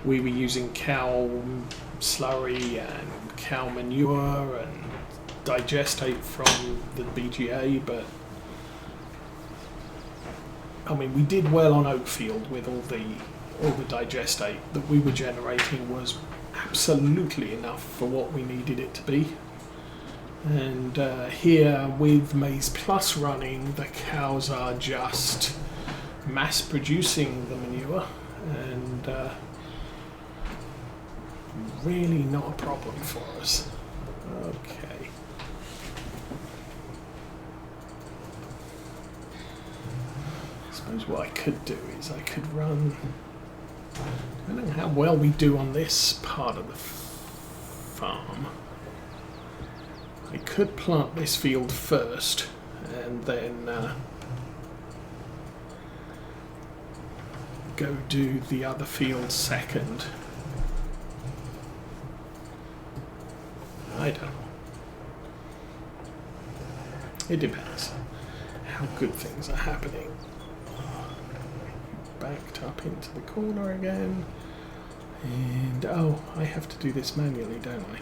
we were using cow slurry and cow manure and digestate from the BGA, but I mean, we did well on Oakfield with all the digestate that we were generating was absolutely enough for what we needed it to be. And here with Maize Plus running, the cows are just mass producing the manure, and really not a problem for us. Okay. I suppose what I could do is I could run, I don't know how well we do on this part of the farm. I could plant this field first and then go do the other field second. I don't know. It depends how good things are happening. Backed up into the corner again. And oh, I have to do this manually, don't I?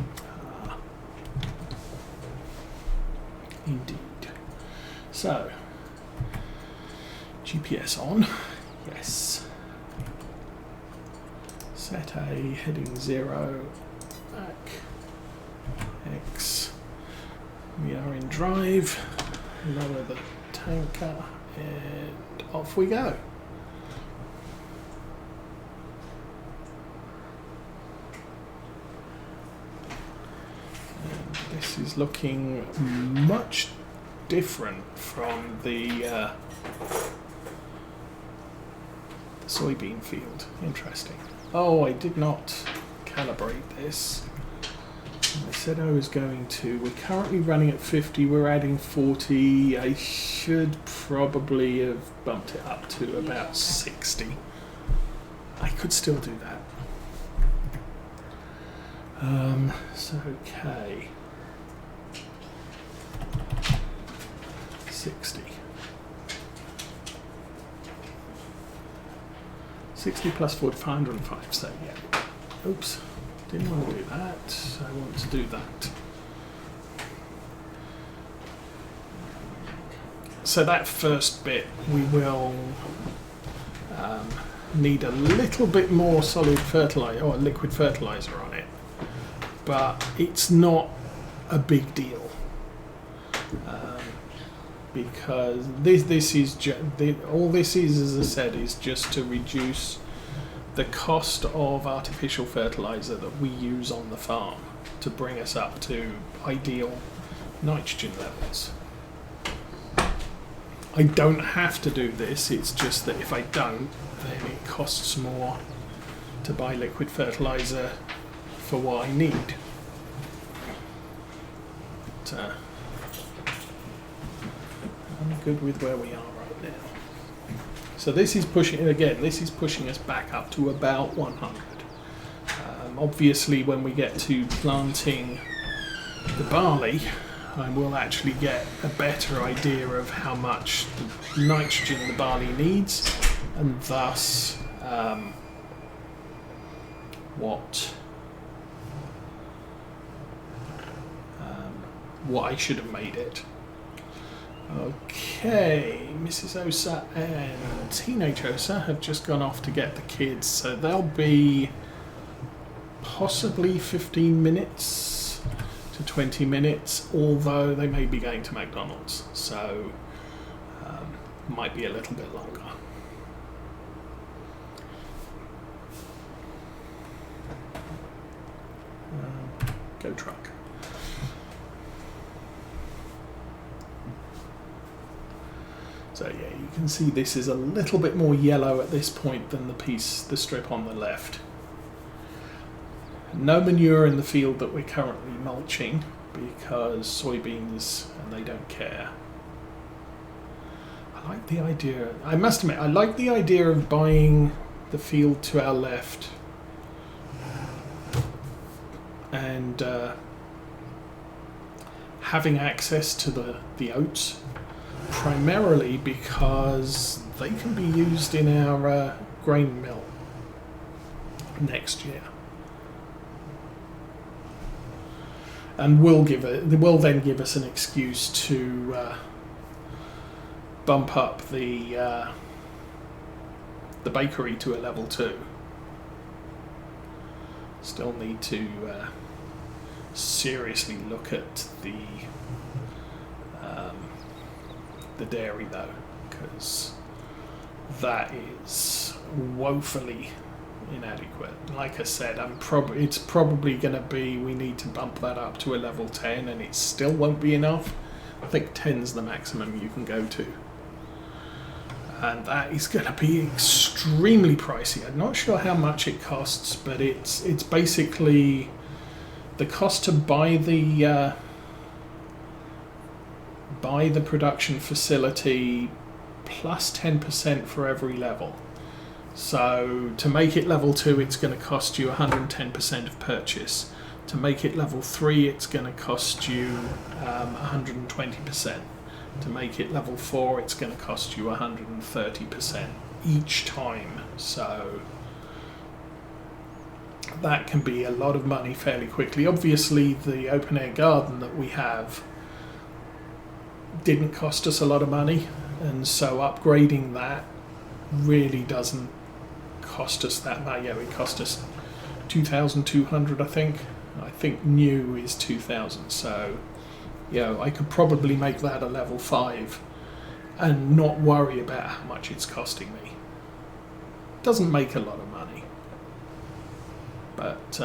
Indeed. So, GPS on. Yes. Set A, heading 0. Back. X. We are in drive. Lower the tanker. And off we go. This is looking much different from the soybean field. Interesting. Oh, I did not calibrate this. I said I was going to. We're currently running at 50. We're adding 40. I should probably have bumped it up to about 60. I could still do that. So, okay. 60. 60 plus 40, 505, so yeah. Oops, didn't want to do that. I want to do that. So that first bit, we will need a little bit more solid fertilizer, or liquid fertilizer on it. But it's not a big deal. Because this is all this is, as I said, is just to reduce the cost of artificial fertilizer that we use on the farm to bring us up to ideal nitrogen levels. I don't have to do this, it's just that if I don't, then it costs more to buy liquid fertilizer for what I need. But, I'm good with where we are right now. So this is pushing, again, this is pushing us back up to about 100. Obviously, when we get to planting the barley, I will actually get a better idea of how much the nitrogen the barley needs, and thus what I should have made it. Okay, Mrs. Osa and Teenage Osa have just gone off to get the kids, so they'll be possibly 15 minutes to 20 minutes, although they may be going to McDonald's, so might be a little bit longer. Go truck. So yeah, you can see this is a little bit more yellow at this point than the strip on the left. No manure in the field that we're currently mulching because soybeans, and they don't care. I like the idea, I must admit, I like the idea of buying the field to our left and having access to the oats. Primarily because they can be used in our grain mill. next year. And will then give us an excuse to bump up the bakery to a level 2. Still need to seriously look at the dairy though, because that is woefully inadequate. Like I said, it's probably going to be, we need to bump that up to a level 10, and it still won't be enough. I think 10's the maximum you can go to, and that is going to be extremely pricey. I'm not sure how much it costs, but it's basically the cost to buy the production facility plus 10% for every level. So to make it level 2, it's going to cost you 110% of purchase. To make it level 3, it's going to cost you 120%. To make it level 4, it's going to cost you 130% each time. So that can be a lot of money fairly quickly. Obviously, the open air garden that we have didn't cost us a lot of money, and so upgrading that really doesn't cost us that much. Yeah, it cost us 2,200, I think. I think new is 2,000. So, yeah, I could probably make that a level 5 and not worry about how much it's costing me. Doesn't make a lot of money, but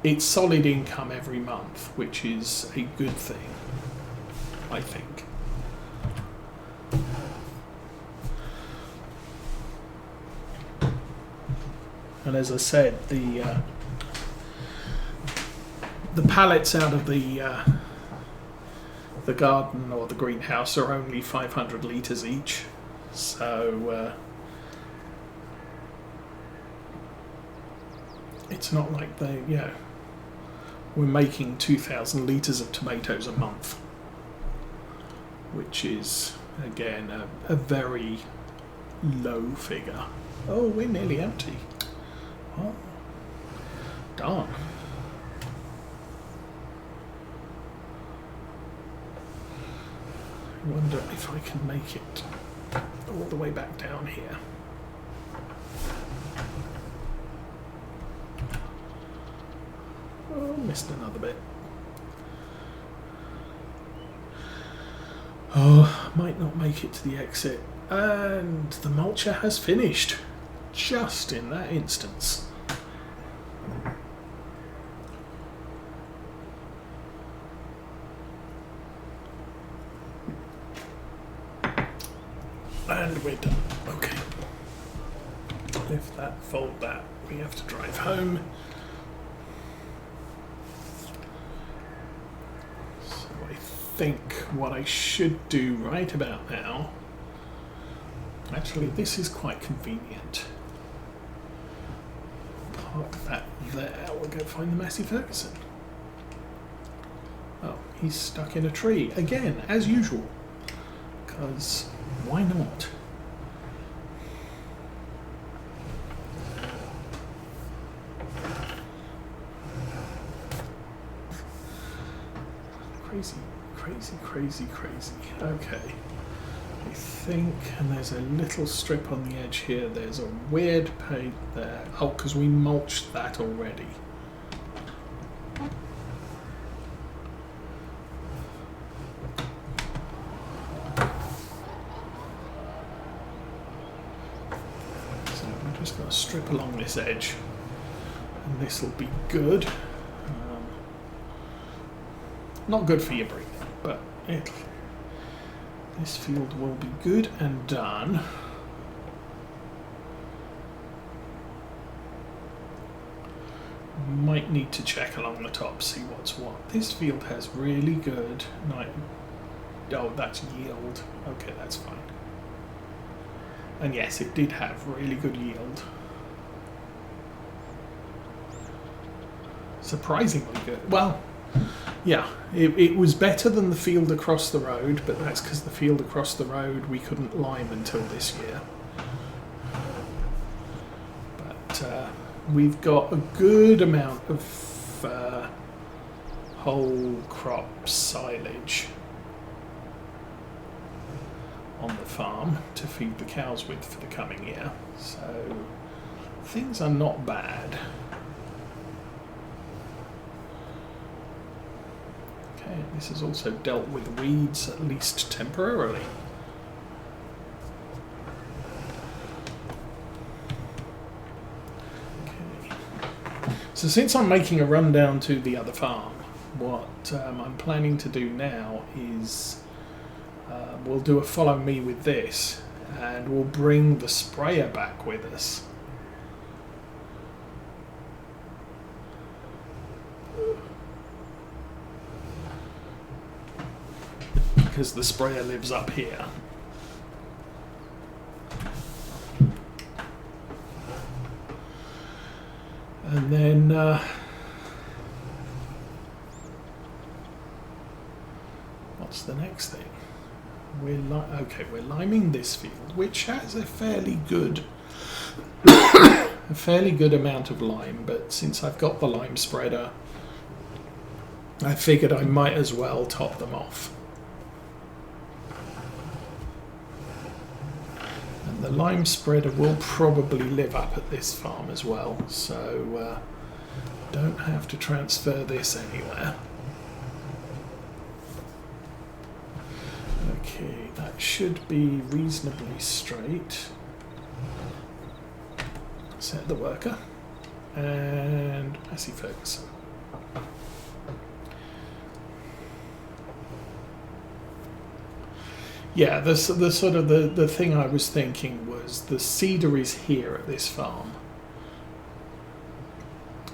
it's solid income every month, which is a good thing, I think. And as I said, the pallets out of the garden or the greenhouse are only 500 litres each, so it's not like we're making 2,000 litres of tomatoes a month, which is again a very low figure. Oh, we're nearly empty. Oh, darn. I wonder if I can make it all the way back down here. Oh, missed another bit. Oh, might not make it to the exit. And the mulcher has finished, just in that instance. And we're done. Okay. Lift that, fold that. We have to drive home. So I think what I should do right about now, actually this is quite convenient. Park that there. We'll go find the Massey Ferguson. Oh, he's stuck in a tree again, as usual. Because why not? Crazy, crazy, crazy, crazy. Okay. I think, and there's a little strip on the edge here. There's a weird paint there. Oh, because we mulched that already. So I'm just going to strip along this edge, and this will be good. Not good for your breathing, but this field will be good and done. Might need to check along the top, see what's what. This field has really good oh, that's yield. Okay, that's fine. And yes, it did have really good yield. Surprisingly good. Well, yeah, it was better than the field across the road, but that's because the field across the road we couldn't lime until this year. But we've got a good amount of whole crop silage on the farm to feed the cows with for the coming year, so things are not bad. Okay, this has also dealt with weeds, at least temporarily. Okay. So since I'm making a run down to the other farm, what I'm planning to do now is we'll do a follow me with this, and we'll bring the sprayer back with us. Because the sprayer lives up here. And then what's the next thing? We're liming this field, which has a fairly good amount of lime, but since I've got the lime spreader, I figured I might as well top them off. And the lime spreader will probably live up at this farm as well, so don't have to transfer this anywhere. Okay, that should be reasonably straight. Set the worker and Massey Ferguson. Yeah, the sort of the thing I was thinking was the cedar is here at this farm,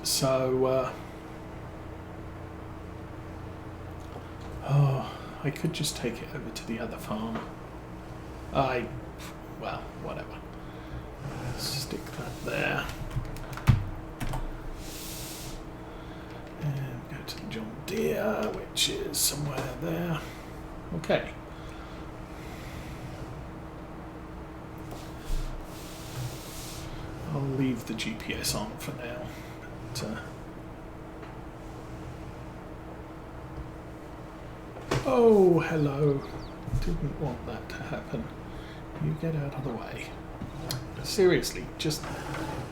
so I could just take it over to the other farm. Well, whatever. Stick that there. And go to the John Deere, which is somewhere there. Okay. I'll leave the GPS on for now. But, oh, hello. Didn't want that to happen. You get out of the way. Seriously, just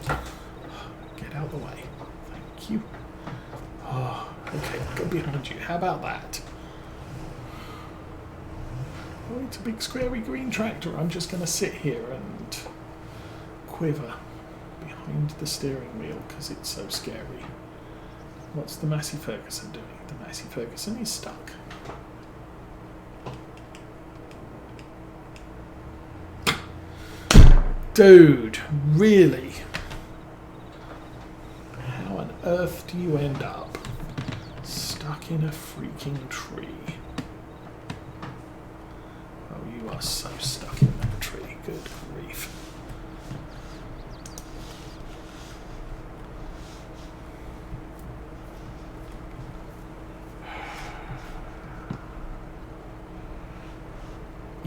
get out of the way. Thank you. Oh, okay, go behind you. How about that? Oh, it's a big squarey green tractor. I'm just going to sit here and quiver behind the steering wheel because it's so scary. What's the Massey Ferguson doing? The Massey Ferguson is stuck. Dude, really? How on earth do you end up stuck in a freaking tree? Oh, you are so stuck in that tree. Good grief.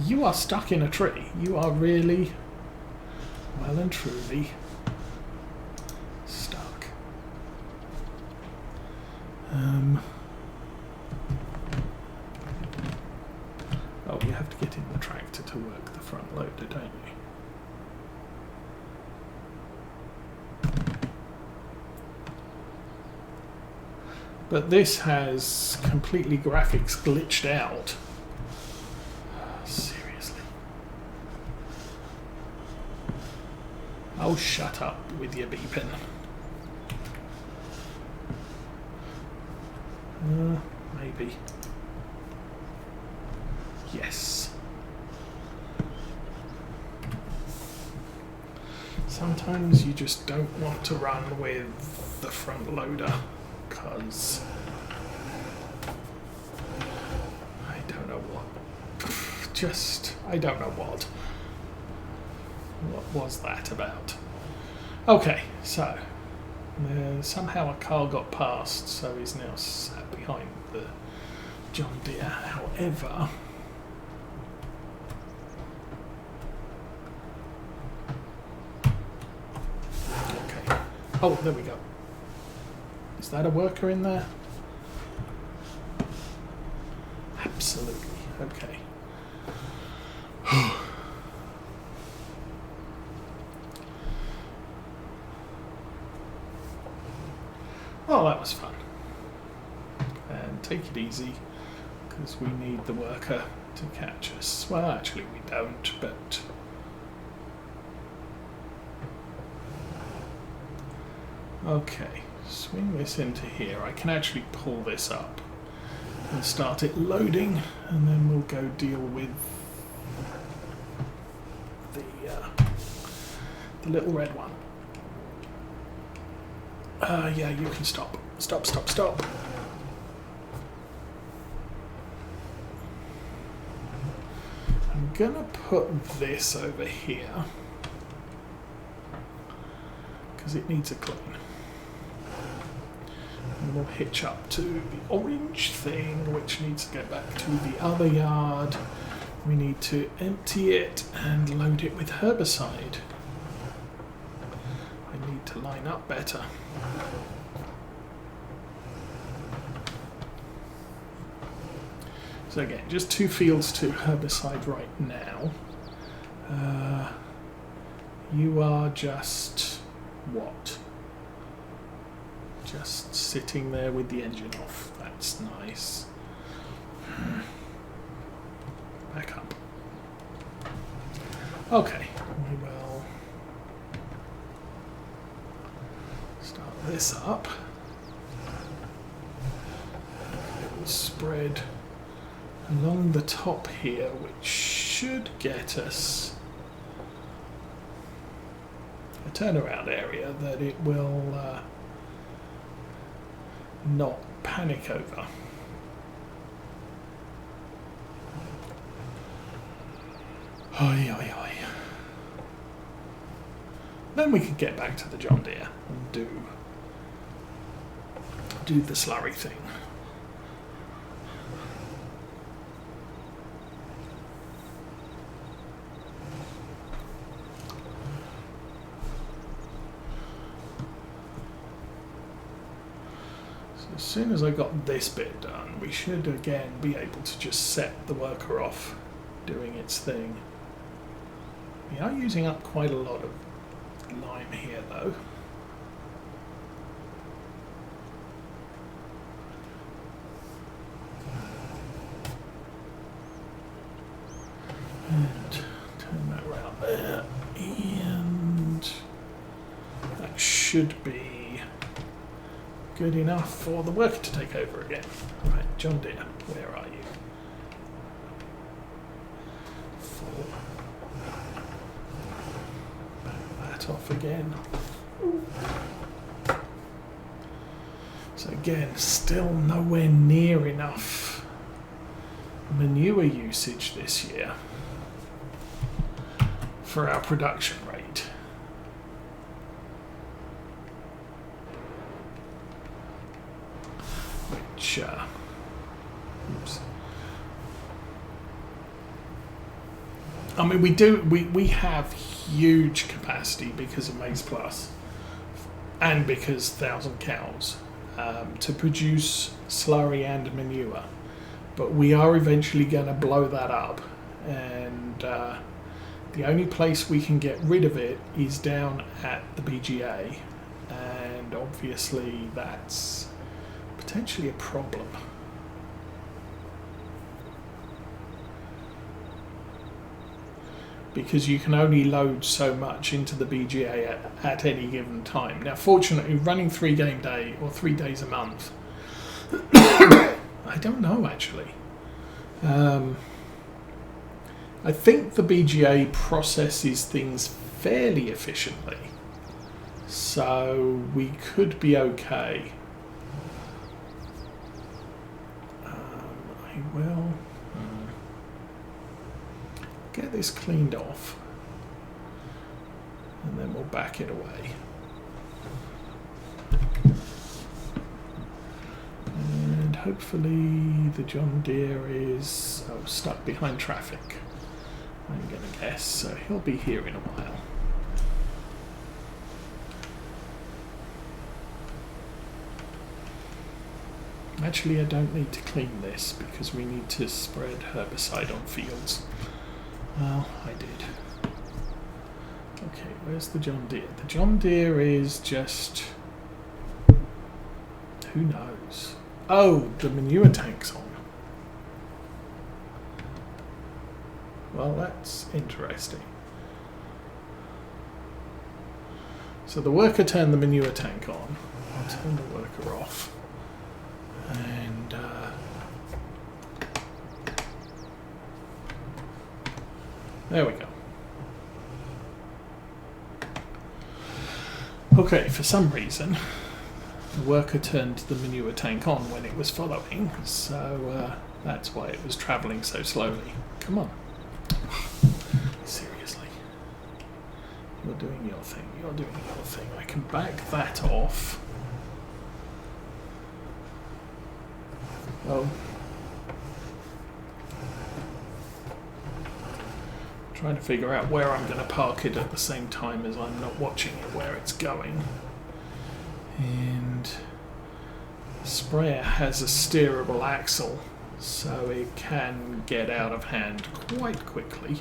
You are stuck in a tree. You are really... well and truly stuck. Oh, you have to get in the tractor to work the front loader, don't you? But this has completely graphics glitched out. Seriously. Oh, shut up with your beeping. Maybe. Yes. Sometimes you just don't want to run with the front loader because I don't know what. I don't know what. What was that about? Okay, so somehow a car got past, so he's now sat behind the John Deere. However, okay, Oh, there we go. Is that a worker in there? Absolutely. Okay. Oh, that was fun. And take it easy, because we need the worker to catch us. Well, actually we don't, but... Okay, swing this into here. I can actually pull this up and start it loading, and then we'll go deal with the little red one. Yeah, you can stop. Stop, stop, stop. I'm gonna put this over here because it needs a clean. And we'll hitch up to the orange thing, which needs to go back to the other yard. We need to empty it and load it with herbicide. I need to line up better. So again, just 2 fields to herbicide right now. You are just what? Just sitting there with the engine off. That's nice. Back up. Okay, we will start this up. It will spread along the top here, which should get us a turnaround area that it will not panic over. Oi, oi, oi. Then we can get back to the John Deere and do the slurry thing. As soon as I got this bit done, we should again be able to just set the worker off doing its thing. We are using up quite a lot of lime here though. And turn that around there, and that should be good enough for the worker to take over again. Right, John Deere, where are you? 4. Back that off again. So again, still nowhere near enough manure usage this year for our production rate. Which, oops. I mean, we have huge capacity because of Maize Plus and because 1,000 cows to produce slurry and manure. But we are eventually going to blow that up, and the only place we can get rid of it is down at the BGA, and obviously that's potentially a problem. Because you can only load so much into the BGA at any given time. Now, fortunately, running 3 game day or 3 days a month, I don't know actually. I think the BGA processes things fairly efficiently, so we could be okay. I will get this cleaned off, and then we'll back it away. And hopefully the John Deere is stuck behind traffic, I'm going to guess, so he'll be here in a while. Actually, I don't need to clean this because we need to spread herbicide on fields. Well, I did. Okay, where's the John Deere? The John Deere is just... who knows? Oh, the manure tank's on. Well, that's interesting. So the worker turned the manure tank on. I'll turn the worker off. And there we go. Okay, for some reason, the worker turned the manure tank on when it was following, so that's why it was travelling so slowly. Come on. Seriously. You're doing your thing, you're doing your thing. I can back that off. Oh. Trying to figure out where I'm going to park it at the same time as I'm not watching it where it's going. And the sprayer has a steerable axle, so it can get out of hand quite quickly.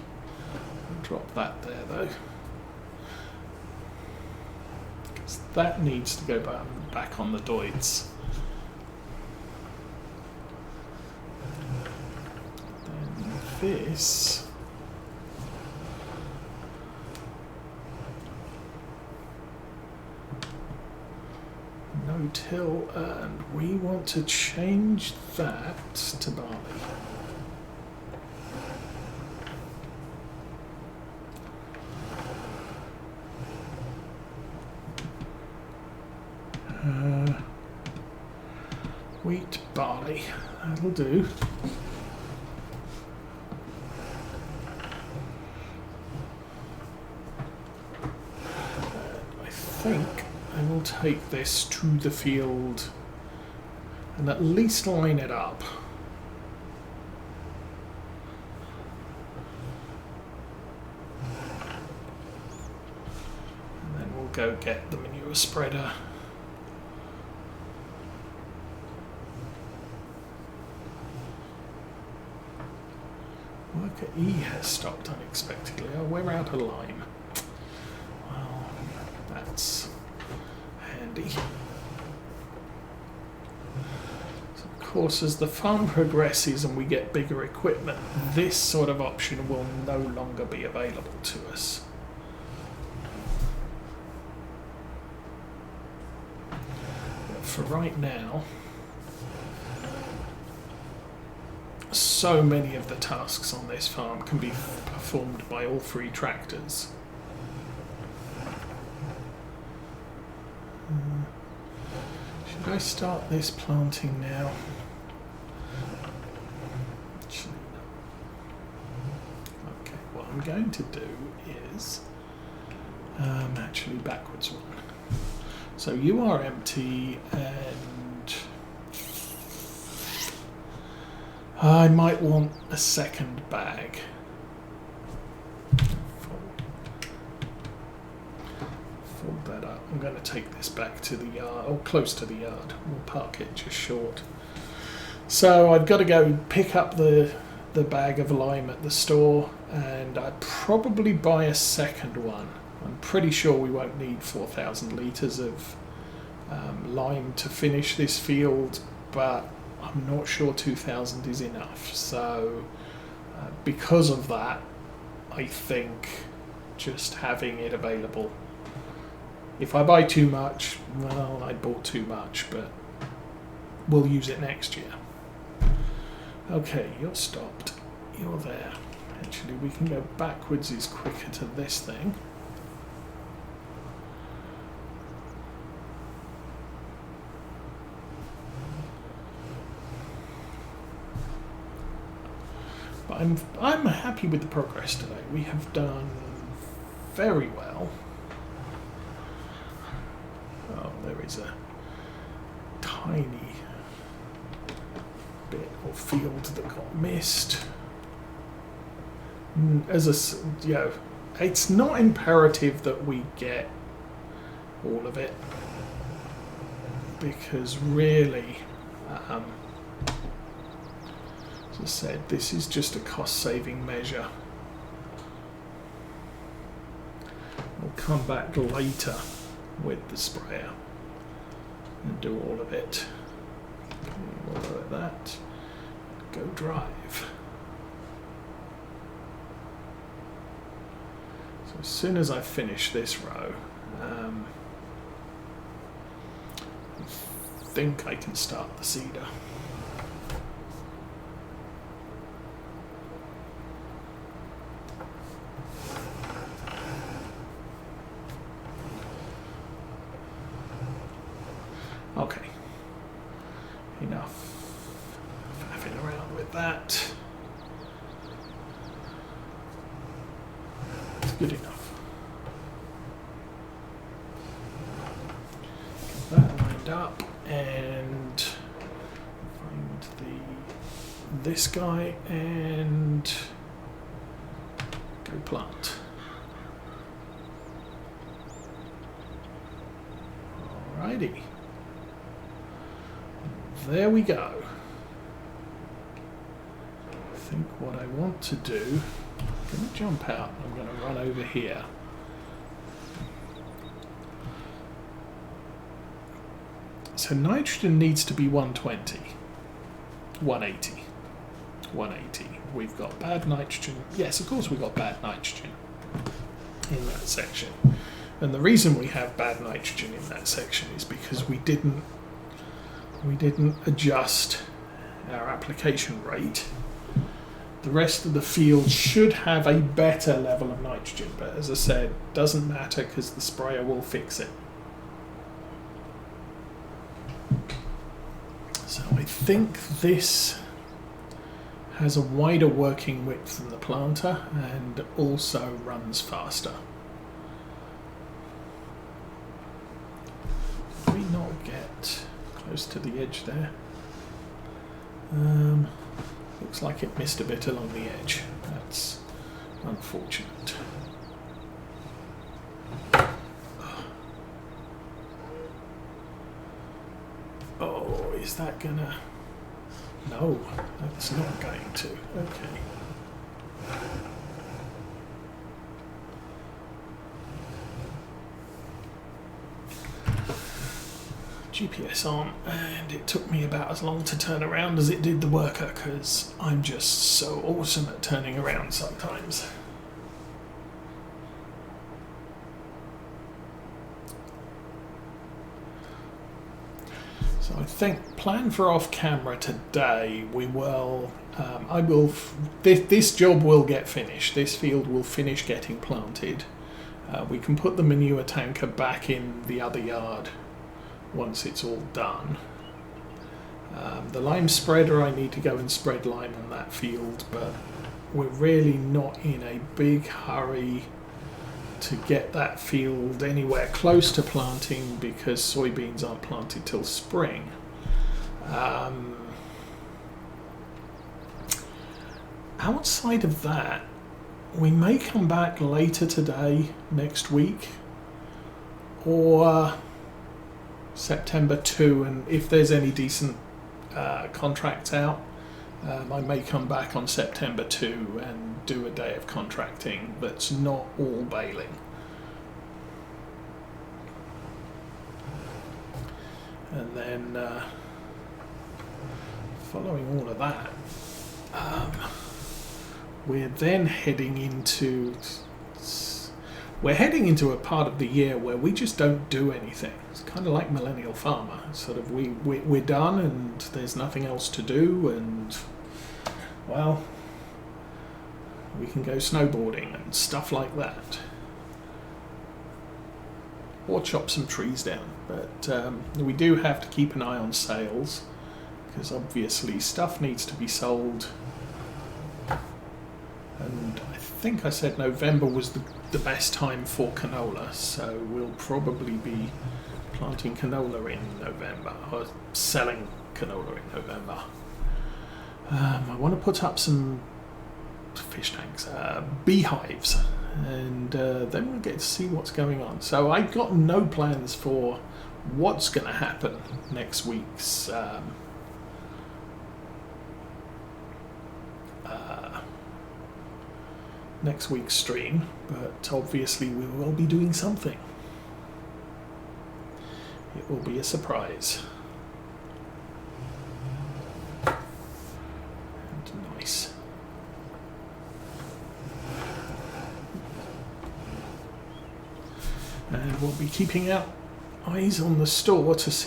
I'll drop that there though, because that needs to go back on the Deutz. Then this... no-till, and we want to change that to barley. Wheat, barley, that'll do. I think I will take this to the field and at least line it up. And then we'll go get the manure spreader. Worker E has stopped unexpectedly. Oh, we're out of lime. Well, that's handy. So of course, as the farm progresses and we get bigger equipment, this sort of option will no longer be available to us. But for right now, so many of the tasks on this farm can be performed by all three tractors. Should I start this planting now? Actually, no. Okay, what I'm going to do is actually backwards one. So you are empty, and I might want a second bag. Fold that up. I'm going to take this back to the yard, or close to the yard. We'll park it just short. So I've got to go pick up the bag of lime at the store, and I'd probably buy a second one. I'm pretty sure we won't need 4,000 litres of lime to finish this field, but I'm not sure 2,000 is enough. So because of that, I think just having it available. If I buy too much, well, I bought too much, but we'll use it next year. Okay, you're stopped. You're there. Actually, we can go backwards is quicker to this thing. But I'm happy with the progress today. We have done very well. Oh, there is a tiny bit of field that got missed. It's not imperative that we get all of it, because really As I said, this is just a cost-saving measure. We'll come back later with the sprayer and do all of it. We'll lower that. Go drive. So as soon as I finish this row, I think I can start the seeder. Okay, enough faffing around with that. It's good enough. Get that lined up and find this guy and go plant. Alrighty. There we go. I think what I want to do, I'm going to jump out, I'm going to run over here. So nitrogen needs to be 120, 180, 180. We've got bad nitrogen. Yes, of course we've got bad nitrogen in that section. And the reason we have bad nitrogen in that section is because we didn't adjust our application rate. The rest of the field should have a better level of nitrogen, but as I said, doesn't matter because the sprayer will fix it. So I think this has a wider working width than the planter and also runs faster. Did we not get close to the edge there? Looks like it missed a bit along the edge. That's unfortunate. Oh, is that gonna... No, that's not going to. Okay. GPS on, and it took me about as long to turn around as it did the worker because I'm just so awesome at turning around sometimes. So I think plan for off camera today. We will. This job will get finished. This field will finish getting planted. We can put the manure tanker back in the other yard once it's all done. The lime spreader, I need to go and spread lime on that field, but we're really not in a big hurry to get that field anywhere close to planting because soybeans aren't planted till spring. Outside of that, we may come back later today, next week, or September 2, and if there's any decent contracts out, I may come back on September 2 and do a day of contracting that's not all baling. And then following all of that, we're then heading into a part of the year where we just don't do anything. It's kind of like Millennial Farmer. Sort of we're done and there's nothing else to do, and well, we can go snowboarding and stuff like that, or chop some trees down. But we do have to keep an eye on sales because obviously stuff needs to be sold. And I think I said November was the best time for canola, so we'll probably be planting canola in November, or selling canola in November. I want to put up some fish tanks, beehives, and then we'll get to see what's going on. So I've got no plans for what's going to happen next week's next week's stream, but obviously we will be doing something. It will be a surprise. And nice. And we'll be keeping our eyes on the store to see